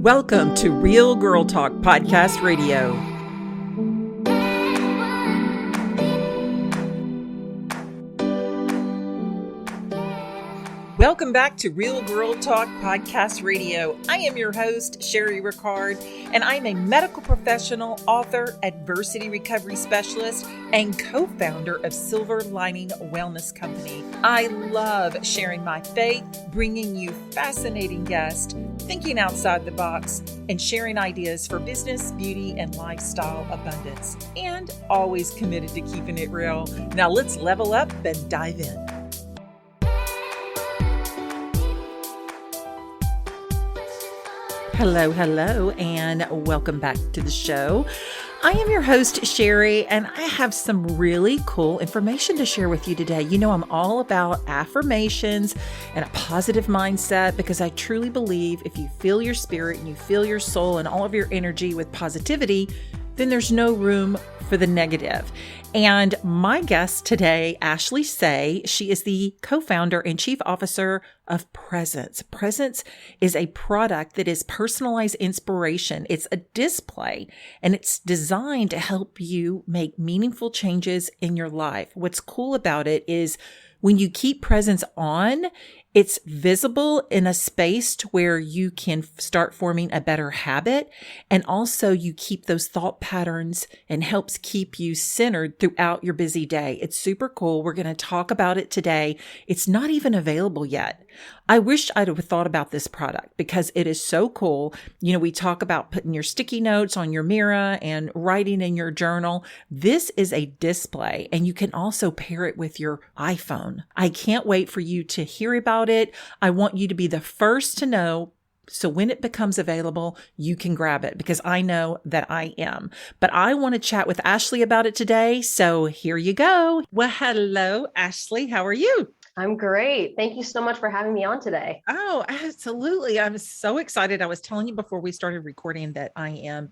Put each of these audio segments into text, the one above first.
Welcome to Real Girl Talk Podcast Radio. Welcome back to Real Girl Talk Podcast Radio. I am your host, Sherry Ricard, and I'm a medical professional, author, adversity recovery specialist, and co-founder of Silver Lining Wellness Company. I love sharing my faith, bringing you fascinating guests, thinking outside the box, and sharing ideas for business, beauty, and lifestyle abundance, and always committed to keeping it real. Now let's level up and dive in. Hello, and welcome back to the show. I am your host, Sherry, and I have some really cool information to share with you today. You know, I'm all about affirmations and a positive mindset because I truly believe if you fill your spirit and you fill your soul and all of your energy with positivity, then there's no room for the negative. And my guest today, Ashley Say, she is the co-founder and chief officer of Presence. Presence is a product that is personalized inspiration. It's a display and it's designed to help you make meaningful changes in your life. What's cool about it is when you keep Presence on, it's visible in a space to where you can start forming a better habit. And also you keep those thought patterns and helps keep you centered throughout your busy day. It's super cool. We're going to talk about it today. It's not even available yet. I wish I'd have thought about this product because it is so cool. You know, we talk about putting your sticky notes on your mirror and writing in your journal. This is a display and you can also pair it with your iPhone. I can't wait for you to hear about it. I want you to be the first to know. So when it becomes available, you can grab it because I know that I am. But I want to chat with Ashley about it today. So here you go. Well, hello, Ashley. How are you? I'm great. Thank you so much for having me on today. Oh, absolutely. I'm so excited. I was telling you before we started recording that I am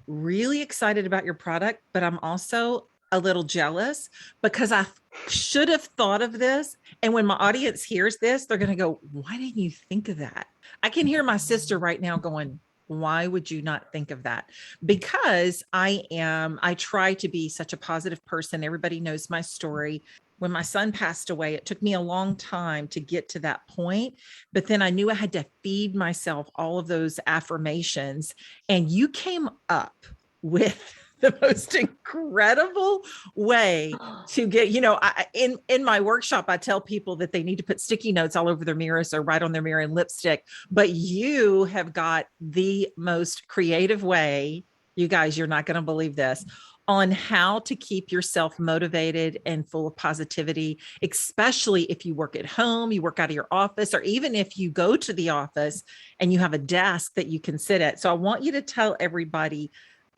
really excited about your product, but I'm also a little jealous because I should have thought of this. And when my audience hears this, they're going to go, why didn't you think of that? I can hear my sister right now going, why would you not think of that? Because I try to be such a positive person. Everybody knows my story. When my son passed away, it took me a long time to get to that point, but then I knew I had to feed myself all of those affirmations. And you came up with the most incredible way to get, you know, in my workshop, I tell people that they need to put sticky notes all over their mirrors or write on their mirror in lipstick, but you have got the most creative way. You guys, you're not going to believe this, on how to keep yourself motivated and full of positivity, especially if you work at home, you work out of your office, or even if you go to the office and you have a desk that you can sit at. So I want you to tell everybody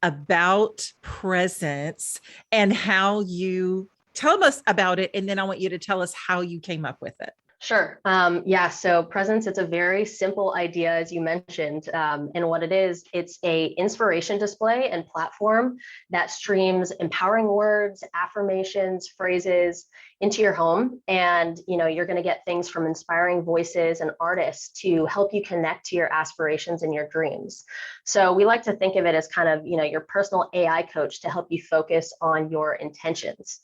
about Presence and how you tell us about it. And then I want you to tell us how you came up with it. Sure. So Presence, it's a very simple idea, as you mentioned. And what it is, it's a inspiration display and platform that streams empowering words, affirmations, phrases into your home. And, you know, you're going to get things from inspiring voices and artists to help you connect to your aspirations and your dreams. So we like to think of it as kind of, you know, your personal AI coach to help you focus on your intentions.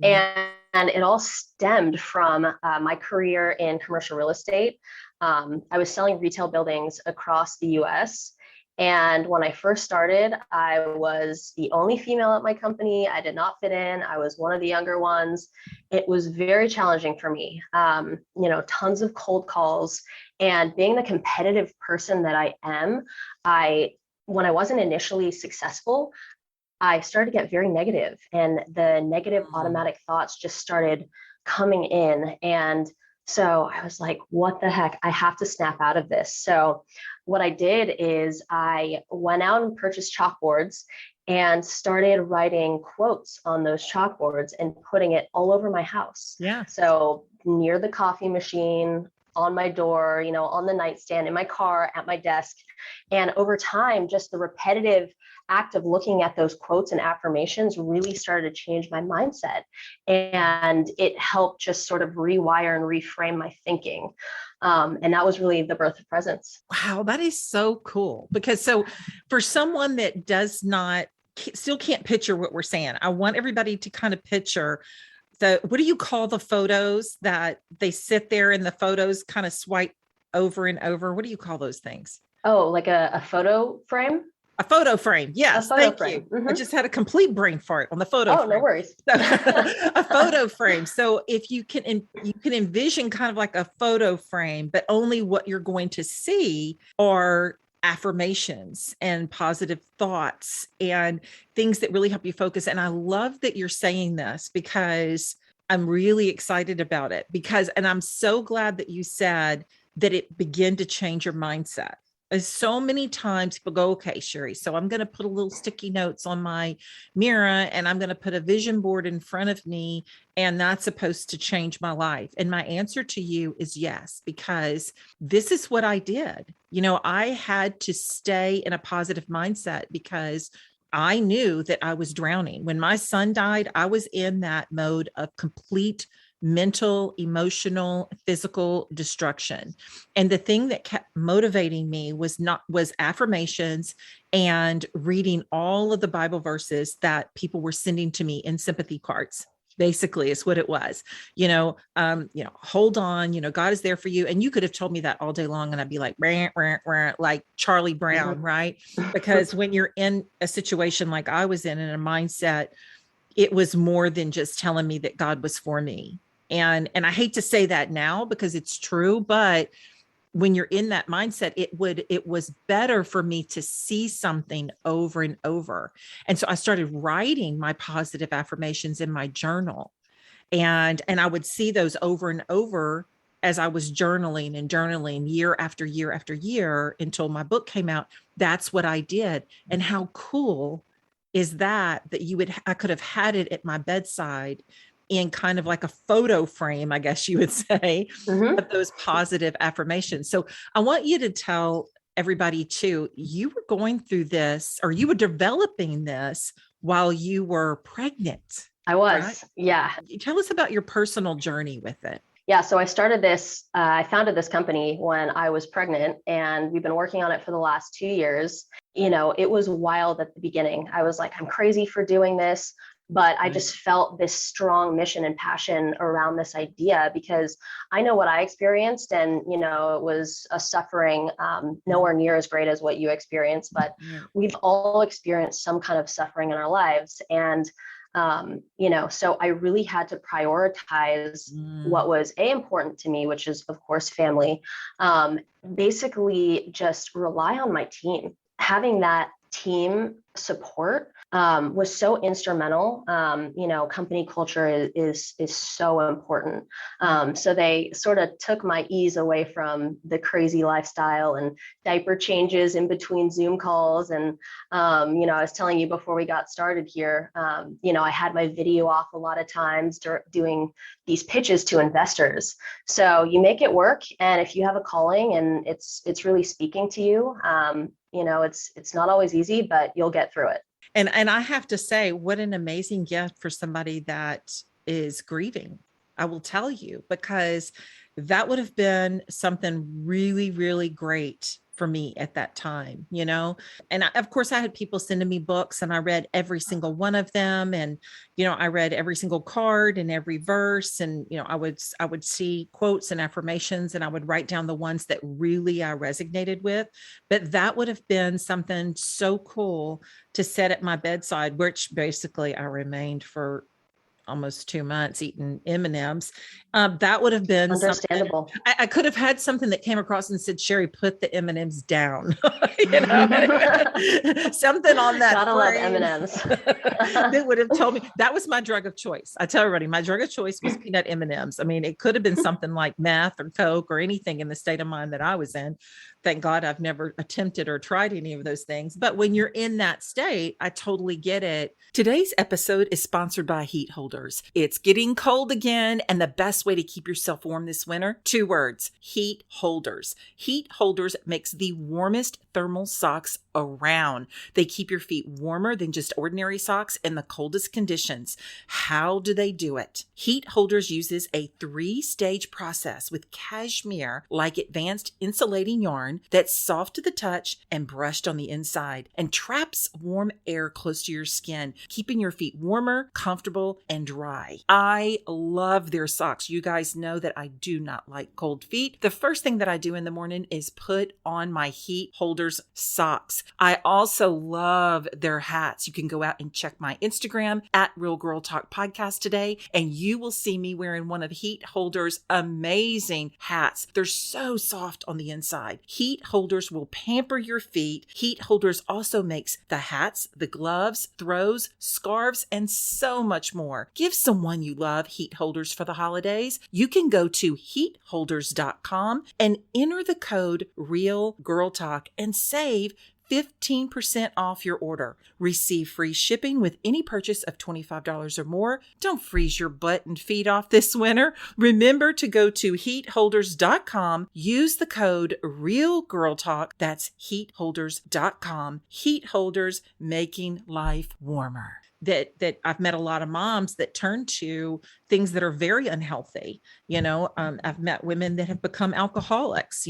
And it all stemmed from my career in commercial real estate. I was selling retail buildings across the US. And when I first started, I was the only female at my company. I did not fit in. I was one of the younger ones. It was very challenging for me. Tons of cold calls. And being the competitive person that I am, when I wasn't initially successful, I started to get very negative, and the negative automatic thoughts just started coming in. And so I was like, what the heck? I have to snap out of this. So what I did is I went out and purchased chalkboards and started writing quotes on those chalkboards and putting it all over my house. Yeah. So near the coffee machine, on my door, you know, on the nightstand, in my car, at my desk. And over time, just the repetitive act of looking at those quotes and affirmations really started to change my mindset. And it helped just sort of rewire and reframe my thinking. And that was really the birth of Presence. Wow, that is so cool. Because so for someone that does not, still can't picture what we're saying, I want everybody to kind of picture what do you call the photos that they sit there and the photos kind of swipe over and over? What do you call those things? Oh, like a photo frame? A photo frame. Yes. Thank you. Mm-hmm. I just had a complete brain fart on the photo frame. No worries. So, a photo frame. So if you can envision kind of like a photo frame, but only what you're going to see are affirmations and positive thoughts and things that really help you focus. And I love that you're saying this because I'm really excited about it and I'm so glad that you said that it began to change your mindset. As so many times people go, okay, Sherry, so I'm going to put a little sticky notes on my mirror and I'm going to put a vision board in front of me and that's supposed to change my life. And my answer to you is yes, because this is what I did. I had to stay in a positive mindset because I knew that I was drowning. When my son died, I was in that mode of complete mental, emotional, physical destruction. And the thing that kept motivating me was affirmations and reading all of the Bible verses that people were sending to me in sympathy cards. Basically, is what it was. Hold on, God is there for you. And you could have told me that all day long and I'd be like, rant, rant, rant, like Charlie Brown, mm-hmm. Right? Because when you're in a situation like I was in a mindset, it was more than just telling me that God was for me. And I hate to say that now because it's true, but when you're in that mindset, it was better for me to see something over and over. And so I started writing my positive affirmations in my journal. And I would see those over and over as I was journaling year after year after year until my book came out. That's what I did. And how cool is that I could have had it at my bedside in kind of like a photo frame, I guess you would say, mm-hmm. of those positive affirmations. So I want you to tell everybody too, you were going through this or you were developing this while you were pregnant. I was, right? Yeah. Tell us about your personal journey with it. Yeah, so I founded this company when I was pregnant and we've been working on it for the last 2 years. It was wild at the beginning. I was like, I'm crazy for doing this. But I just felt this strong mission and passion around this idea because I know what I experienced and, it was a suffering nowhere near as great as what you experienced, but we've all experienced some kind of suffering in our lives. And, so I really had to prioritize what was important to me, which is of course, family, basically just rely on my team. Having that team support was so instrumental. Company culture is so important. So they sort of took my ease away from the crazy lifestyle and diaper changes in between Zoom calls. And, I was telling you before we got started here, I had my video off a lot of times doing these pitches to investors. So you make it work. And if you have a calling and it's really speaking to you, it's not always easy, but you'll get through it. And I have to say, what an amazing gift for somebody that is grieving. I will tell you, because that would have been something really, really great for me at that time, and of course I had people sending me books and I read every single one of them. And, I read every single card and every verse. And, I would see quotes and affirmations and I would write down the ones that really I resonated with. But that would have been something so cool to set at my bedside, which basically I remained for almost 2 months eating M&Ms. That would have been understandable. I could have had something that came across and said, Sherry, put the M&Ms down. Something on that. Gotta love M&Ms. That would have told me that was my drug of choice. I tell everybody my drug of choice was peanut M&Ms. I mean, it could have been something like meth or Coke or anything in the state of mind that I was in. Thank God I've never attempted or tried any of those things. But when you're in that state, I totally get it. Today's episode is sponsored by Heat Holders. It's getting cold again, and the best way to keep yourself warm this winter, 2 words, Heat Holders. Heat Holders makes the warmest thermal socks around. They keep your feet warmer than just ordinary socks in the coldest conditions. How do they do it? Heat Holders uses a 3-stage process with cashmere like advanced insulating yarn that's soft to the touch and brushed on the inside and traps warm air close to your skin, keeping your feet warmer, comfortable, and dry. I love their socks. You guys know that I do not like cold feet. The first thing that I do in the morning is put on my Heat Holders socks. I also love their hats. You can go out and check my Instagram at Real Girl Talk Podcast today, and you will see me wearing one of Heat Holders' amazing hats. They're so soft on the inside. Heat Holders will pamper your feet. Heat Holders also makes the hats, the gloves, throws, scarves, and so much more. Give someone you love Heat Holders for the holidays. You can go to heatholders.com and enter the code REALGIRLTALK and save 15% off your order. Receive free shipping with any purchase of $25 or more. Don't freeze your butt and feet off this winter. Remember to go to heatholders.com. Use the code REALGIRLTALK. That's heatholders.com. Heat Holders, making life warmer. That I've met a lot of moms that turn to things that are very unhealthy. I've met women that have become alcoholics,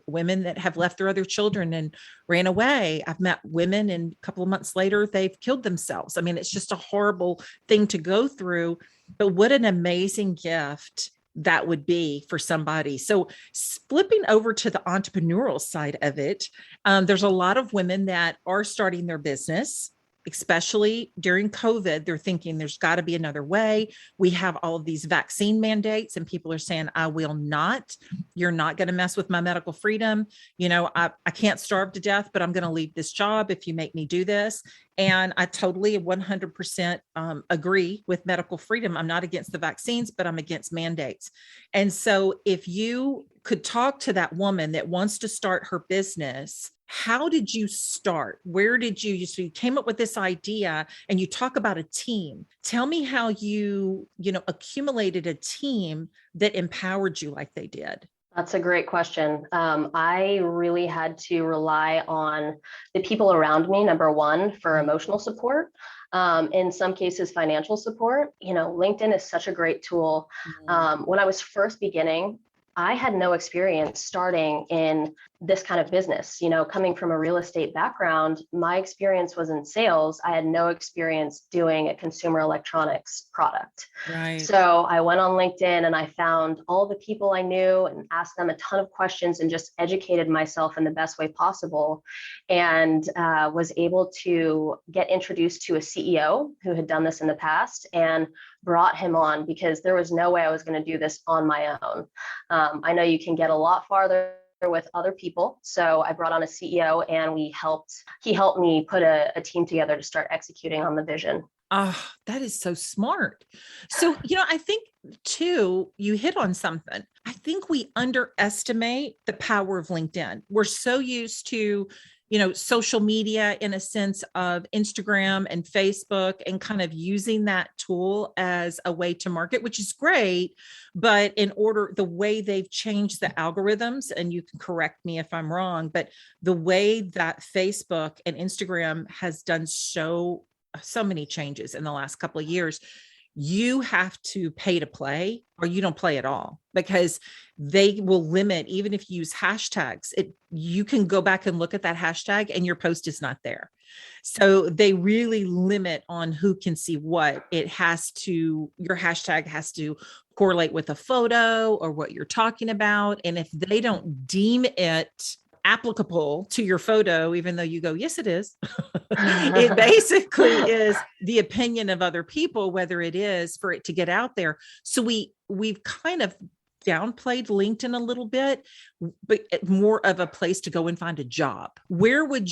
women that have left their other children and ran away. I've met women and a couple of months later, they've killed themselves. I mean, it's just a horrible thing to go through, but what an amazing gift that would be for somebody. So flipping over to the entrepreneurial side of it, there's a lot of women that are starting their business. Especially during COVID, they're thinking there's got to be another way. We have all of these vaccine mandates and people are saying, I will not, you're not going to mess with my medical freedom. I can't starve to death, but I'm going to leave this job if you make me do this. And I totally 100% agree with medical freedom. I'm not against the vaccines, but I'm against mandates. And so if you could talk to that woman that wants to start her business, how did you start? Where did so you came up with this idea and you talk about a team. Tell me how you accumulated a team that empowered you like they did. That's a great question. I really had to rely on the people around me, number one, for emotional support. In some cases, financial support. LinkedIn is such a great tool. When I was first beginning, I had no experience starting in this kind of business. Coming from a real estate background, my experience was in sales. I had no experience doing a consumer electronics product. Right. So I went on LinkedIn and I found all the people I knew and asked them a ton of questions and just educated myself in the best way possible. And was able to get introduced to a CEO who had done this in the past and brought him on because there was no way I was going to do this on my own. I know you can get a lot farther with other people. So I brought on a CEO and he helped me put a team together to start executing on the vision. Oh, that is so smart. So, I think too, you hit on something. I think we underestimate the power of LinkedIn. We're so used to social media in a sense of Instagram and Facebook and kind of using that tool as a way to market, which is great. But the way they've changed the algorithms, and you can correct me if I'm wrong, but the way that Facebook and Instagram has done so many changes in the last couple of years, you have to pay to play or you don't play at all, because they will limit, even if you use hashtags, you can go back and look at that hashtag and your post is not there. So they really limit on who can see what. Your hashtag has to correlate with a photo or what you're talking about. And if they don't deem it applicable to your photo, even though you go, yes, it is. It basically is the opinion of other people, whether it is for it to get out there. So we've kind of downplayed LinkedIn a little bit, but more of a place to go and find a job. Where would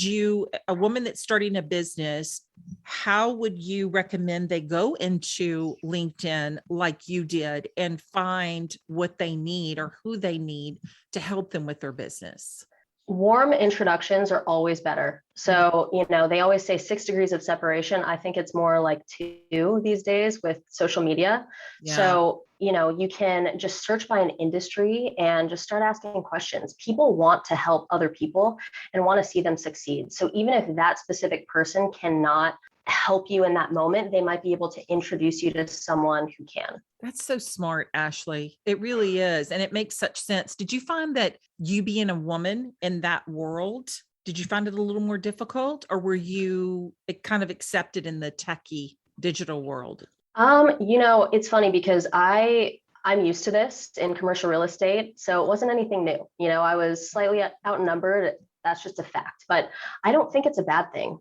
a woman that's starting a business, how would you recommend they go into LinkedIn like you did and find what they need or who they need to help them with their business? Warm introductions are always better. So, they always say 6 degrees of separation. I think it's more like 2 these days with social media. Yeah. So you can just search by an industry and just start asking questions. People want to help other people and want to see them succeed. So even if that specific person cannot help you in that moment, they might be able to introduce you to someone who can. That's so smart, Ashley. It really is. And it makes such sense. Did you find that you being a woman in that world, did you find it a little more difficult, or were you kind of accepted in the techie digital world? It's funny because I'm used to this in commercial real estate, so it wasn't anything new. I was slightly outnumbered. That's just a fact, but I don't think it's a bad thing.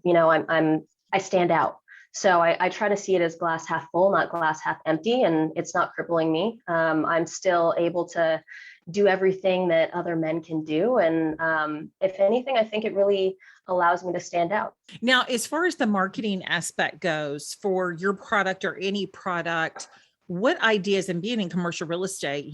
I stand out. So I try to see it as glass half full, not glass half empty, and it's not crippling me. I'm still able to do everything that other men can do. And if anything, I think it really allows me to stand out. Now, as far as the marketing aspect goes for your product or any product, what ideas, and being in commercial real estate,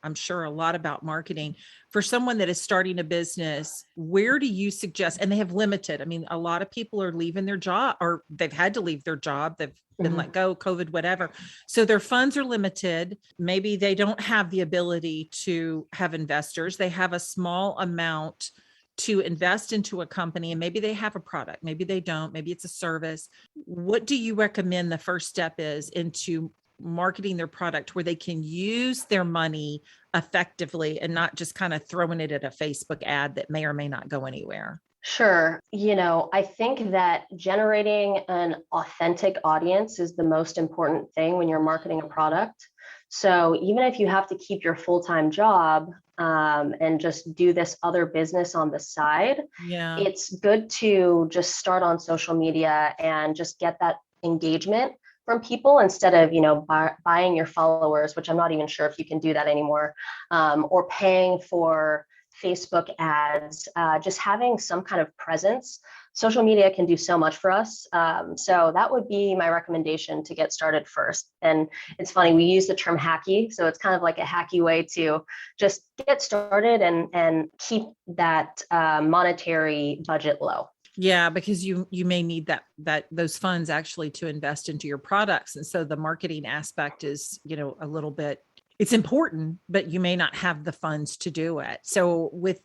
I'm sure a lot about marketing for someone that is starting a business. Where do you suggest, and they have limited, I mean, a lot of people are leaving their job, or they've had to leave their job. They've been let go, COVID, whatever. So their funds are limited. Maybe they don't have the ability to have investors. They have a small amount to invest into a company, and maybe they have a product, maybe they don't, maybe it's a service. What do you recommend the first step is into marketing their product where they can use their money effectively and not just kind of throwing it at a Facebook ad that may or may not go anywhere? Sure. I think that generating an authentic audience is the most important thing when you're marketing a product. So even if you have to keep your full-time job and just do this other business on the side, it's good to just start on social media and just get that engagement from people instead of, buying your followers, which I'm not even sure if you can do that anymore, or paying for Facebook ads, just having some kind of presence. Social media can do so much for us. So that would be my recommendation to get started first. And it's funny, we use the term hacky. So it's kind of like a hacky way to just get started and keep that monetary budget low. Yeah, because you may need that those funds actually to invest into your products. And so the marketing aspect is, a little bit, it's important, but you may not have the funds to do it. So with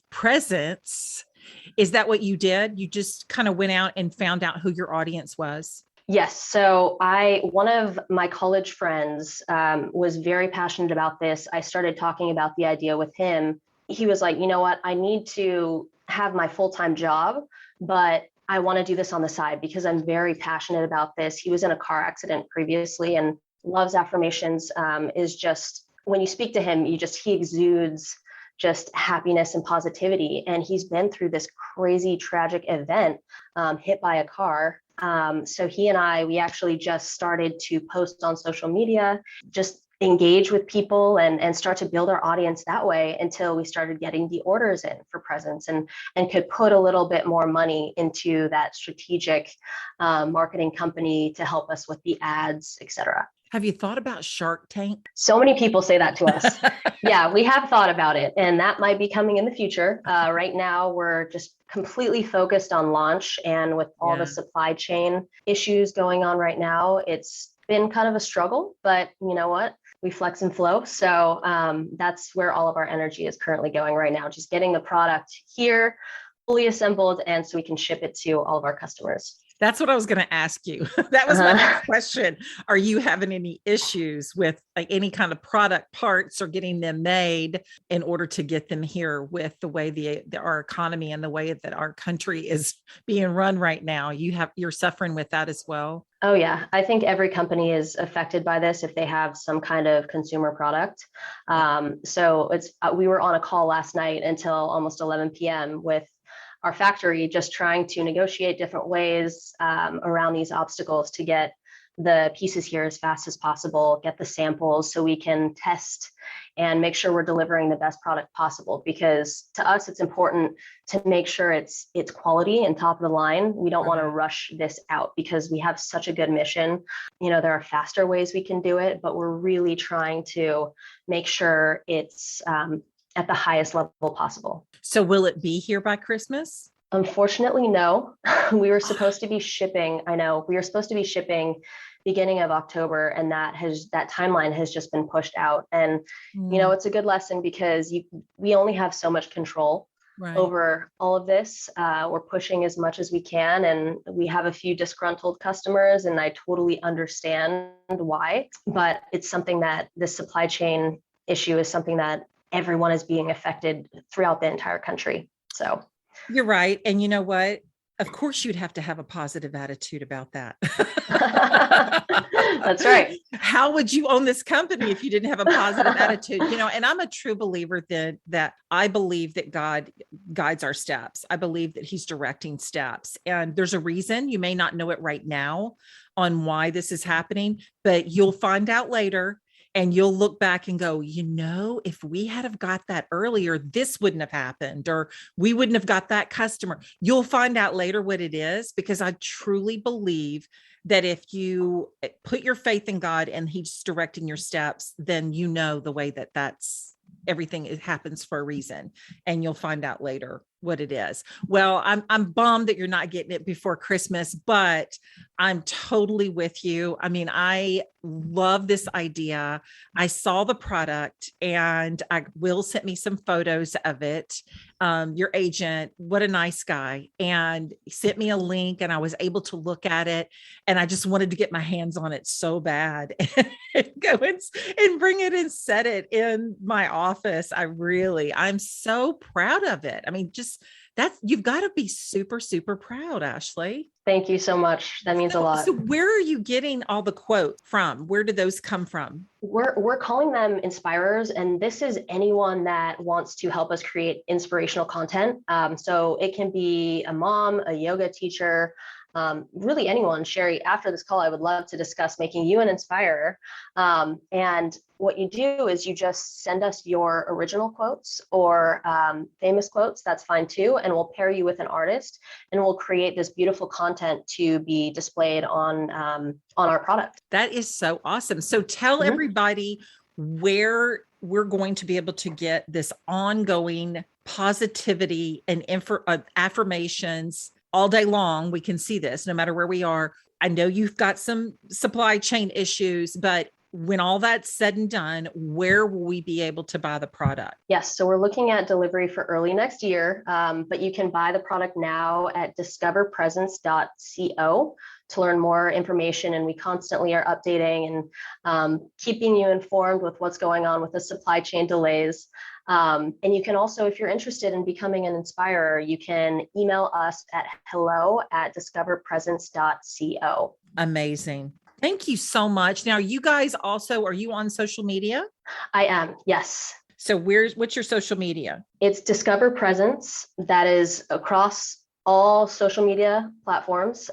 presence, is that what you did? You just kind of went out and found out who your audience was? Yes. So one of my college friends was very passionate about this. I started talking about the idea with him. He was like, you know what, I need to have my full-time job, but I want to do this on the side because I'm very passionate about this. He was in a car accident previously and loves affirmations. Is just, when you speak to him, he exudes just happiness and positivity. And he's been through this crazy, tragic event, hit by a car. So he and we actually just started to post on social media, just engage with people and start to build our audience that way until we started getting the orders in for presence and could put a little bit more money into that strategic marketing company to help us with the ads, et cetera. Have you thought about Shark Tank? So many people say that to us. Yeah, we have thought about it, and that might be coming in the future. Right now, we're just completely focused on launch, and with all the supply chain issues going on right now, it's been kind of a struggle, but you know what? We flex and flow. So that's where all of our energy is currently going right now, just getting the product here, fully assembled, and so we can ship it to all of our customers. That's what I was going to ask you. That was my next question. Are you having any issues with like any kind of product parts or getting them made in order to get them here with the way our economy and the way that our country is being run right now? You're suffering with that as well? Oh yeah. I think every company is affected by this if they have some kind of consumer product. So we were on a call last night until almost 11 p.m. with our factory, just trying to negotiate different ways around these obstacles to get the pieces here as fast as possible, get the samples so we can test and make sure we're delivering the best product possible. Because to us, it's important to make sure it's quality and top of the line. We don't want to rush this out because we have such a good mission. There are faster ways we can do it, but we're really trying to make sure it's at the highest level possible. So will it be here by Christmas? Unfortunately, no. We were supposed to be shipping. I know we were supposed to be shipping beginning of October, and that timeline has just been pushed out. And it's a good lesson because we only have so much control over all of this. We're pushing as much as we can, and we have a few disgruntled customers, and I totally understand why. But it's something that this supply chain issue is something that everyone is being affected throughout the entire country. So you're right. And you know what? Of course, you'd have to have a positive attitude about that. That's right. How would you own this company if you didn't have a positive attitude? And I'm a true believer that I believe that God guides our steps. I believe that he's directing steps. And there's a reason. You may not know it right now on why this is happening, but you'll find out later. And you'll look back and go, if we had have got that earlier, this wouldn't have happened, or we wouldn't have got that customer. You'll find out later what it is, because I truly believe that if you put your faith in God and he's directing your steps, then the way that's everything, it happens for a reason, and you'll find out later what it is. Well, I'm bummed that you're not getting it before Christmas, but I'm totally with you. I mean, I love this idea. I saw the product, and Will sent me some photos of it. Your agent, what a nice guy, and he sent me a link, and I was able to look at it, and I just wanted to get my hands on it so bad and go and bring it and set it in my office. I'm so proud of it. I mean, you've got to be super, super proud, Ashley. Thank you so much. That means a lot. So where are you getting all the quotes from? Where do those come from? We're calling them inspirers, and this is anyone that wants to help us create inspirational content. So it can be a mom, a yoga teacher, really anyone. Sherry, after this call, I would love to discuss making you an inspirer. And what you do is you just send us your original quotes or famous quotes. That's fine too. And we'll pair you with an artist, and we'll create this beautiful content to be displayed on our product. That is so awesome. So tell everybody where we're going to be able to get this ongoing positivity and affirmations all day long. We can see this no matter where we are. I know you've got some supply chain issues, but when all that's said and done, where will we be able to buy the product? Yes. So we're looking at delivery for early next year, but you can buy the product now at discoverpresence.co to learn more information. And we constantly are updating and keeping you informed with what's going on with the supply chain delays. And you can also, if you're interested in becoming an inspirer, you can email us at hello@discoverpresence.co. Amazing. Thank you so much. Now, you guys also, are you on social media? I am. Yes. So what's your social media? It's Discover Presence. That is across all social media platforms.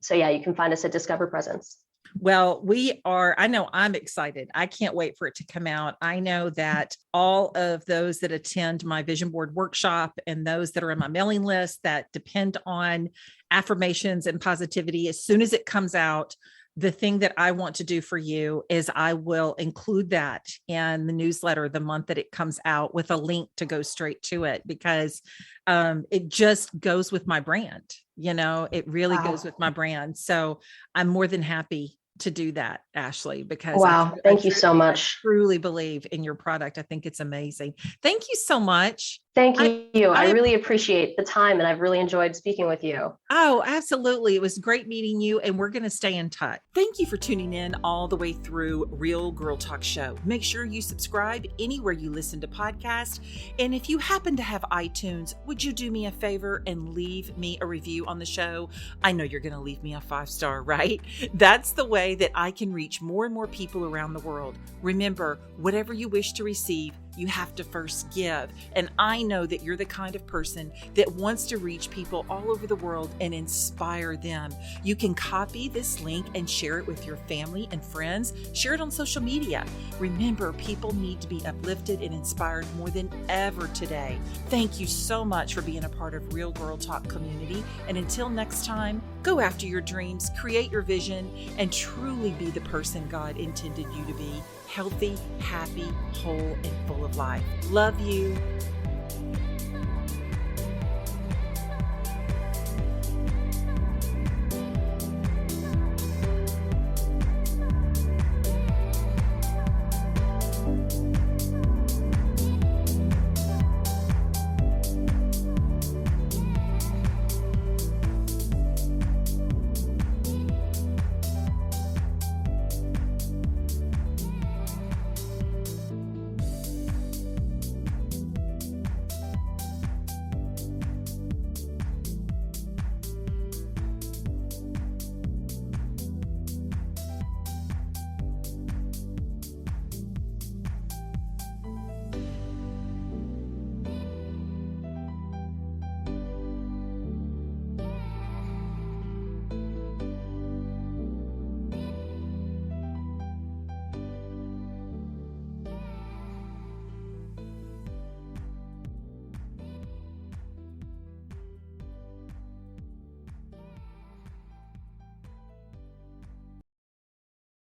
So yeah, you can find us at Discover Presence. Well, I know I'm excited. I can't wait for it to come out. I know that all of those that attend my vision board workshop and those that are on my mailing list that depend on affirmations and positivity, as soon as it comes out, the thing that I want to do for you is I will include that in the newsletter the month that it comes out with a link to go straight to it, because it just goes with my brand. It really goes with my brand. So I'm more than happy to do that, Ashley, because thank you so much. I truly believe in your product. I think it's amazing. Thank you so much. Thank you. I really appreciate the time, and I've really enjoyed speaking with you. Oh, absolutely. It was great meeting you, and we're going to stay in touch. Thank you for tuning in all the way through Real Girl Talk Show. Make sure you subscribe anywhere you listen to podcasts. And if you happen to have iTunes, would you do me a favor and leave me a review on the show? I know you're going to leave me a 5-star, right? That's the way that I can reach more and more people around the world. Remember, whatever you wish to receive, you have to first give. And I know that you're the kind of person that wants to reach people all over the world and inspire them. You can copy this link and share it with your family and friends. Share it on social media. Remember, people need to be uplifted and inspired more than ever today. Thank you so much for being a part of Real Girl Talk community. And until next time, go after your dreams, create your vision, and truly be the person God intended you to be. Healthy, happy, whole, and full of life. Love you.